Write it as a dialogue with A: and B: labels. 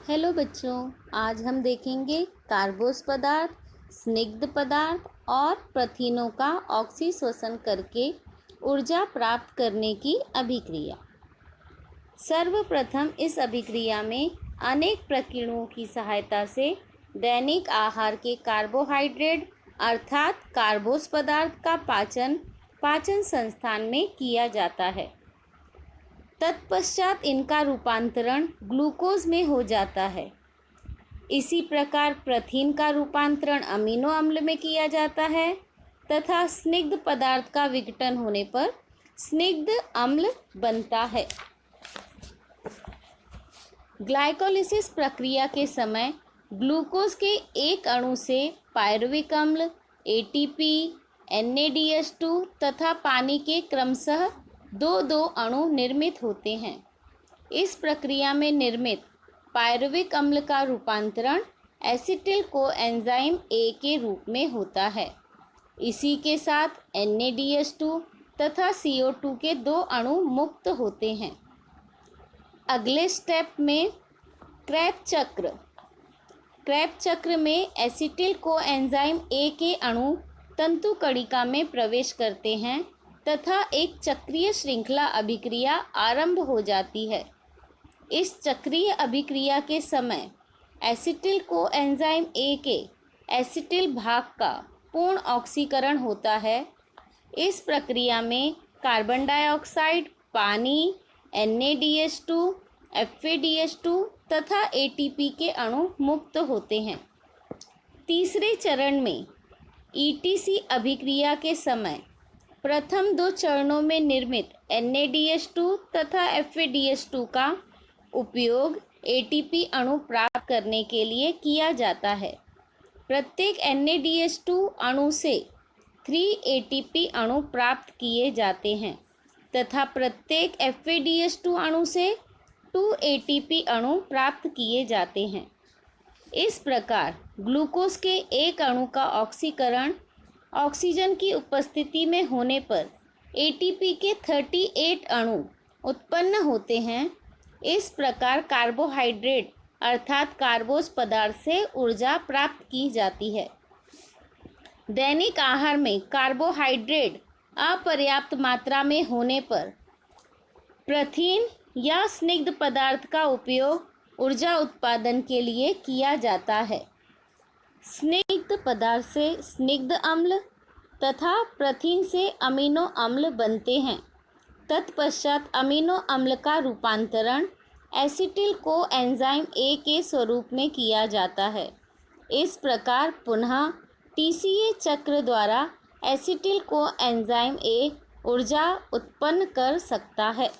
A: Hello बच्चों, आज हम देखेंगे कार्बोस पदार्थ, स्निग्ध पदार्थ और प्रथिनों का ऑक्सीश्वसन करके ऊर्जा प्राप्त करने की अभिक्रिया। सर्वप्रथम इस अभिक्रिया में अनेक प्रकीर्णों की सहायता से दैनिक आहार के कार्बोहाइड्रेट अर्थात कार्बोस पदार्थ का पाचन संस्थान में किया जाता है। तत्पश्चात इनका रूपांतरण ग्लूकोज में हो जाता है। इसी प्रकार प्रथिन का रूपांतरण अमीनो अम्ल में किया जाता है तथा स्निग्ध पदार्थ का विघटन होने पर स्निग्ध अम्ल बनता है। ग्लाइकोलिसिस प्रक्रिया के समय ग्लूकोज के एक अणु से पायरुविक अम्ल, एटीपी, NADH2 तथा पानी के क्रमशः दो अणु निर्मित होते हैं। इस प्रक्रिया में निर्मित पायरुविक अम्ल का रूपांतरण एसिटिल कोएंजाइम A के रूप में होता है। इसी के साथ NADH2 तथा CO2 के दो अणु मुक्त होते हैं। अगले स्टेप में क्रेब्स चक्र में एसिटिल कोएंजाइम A के अणु तंतु कणिका में प्रवेश करते हैं तथा एक चक्रीय श्रृंखला अभिक्रिया आरंभ हो जाती है। इस चक्रीय अभिक्रिया के समय एसिटिल कोएंजाइम A के एसिटिल भाग का पूर्ण ऑक्सीकरण होता है। इस प्रक्रिया में कार्बन डाइऑक्साइड, पानी, NADH2, FADH2 तथा ATP के अणु मुक्त होते हैं। तीसरे चरण में ETC अभिक्रिया के समय प्रथम दो चरणों में निर्मित NADH2 तथा FADH2 का उपयोग ATP अणु प्राप्त करने के लिए किया जाता है। प्रत्येक NADH2 अणु से 3 ATP अणु प्राप्त किए जाते हैं तथा प्रत्येक FADH2 अणु से 2 ATP अणु प्राप्त किए जाते हैं। इस प्रकार ग्लूकोज के एक अणु का ऑक्सीकरण ऑक्सीजन की उपस्थिति में होने पर ATP के 38 अणु उत्पन्न होते हैं। इस प्रकार कार्बोहाइड्रेट अर्थात कार्बोस पदार्थ से ऊर्जा प्राप्त की जाती है। दैनिक आहार में कार्बोहाइड्रेट अपर्याप्त मात्रा में होने पर प्रथिन या स्निग्ध पदार्थ का उपयोग ऊर्जा उत्पादन के लिए किया जाता है। स्निग्ध पदार्थ से स्निग्ध अम्ल तथा प्रथिन से अमीनो अम्ल बनते हैं। तत्पश्चात अमीनो अम्ल का रूपांतरण एसिटिल कोएंजाइम A के स्वरूप में किया जाता है। इस प्रकार पुनः TCA चक्र द्वारा एसिटिल कोएंजाइम A ऊर्जा उत्पन्न कर सकता है।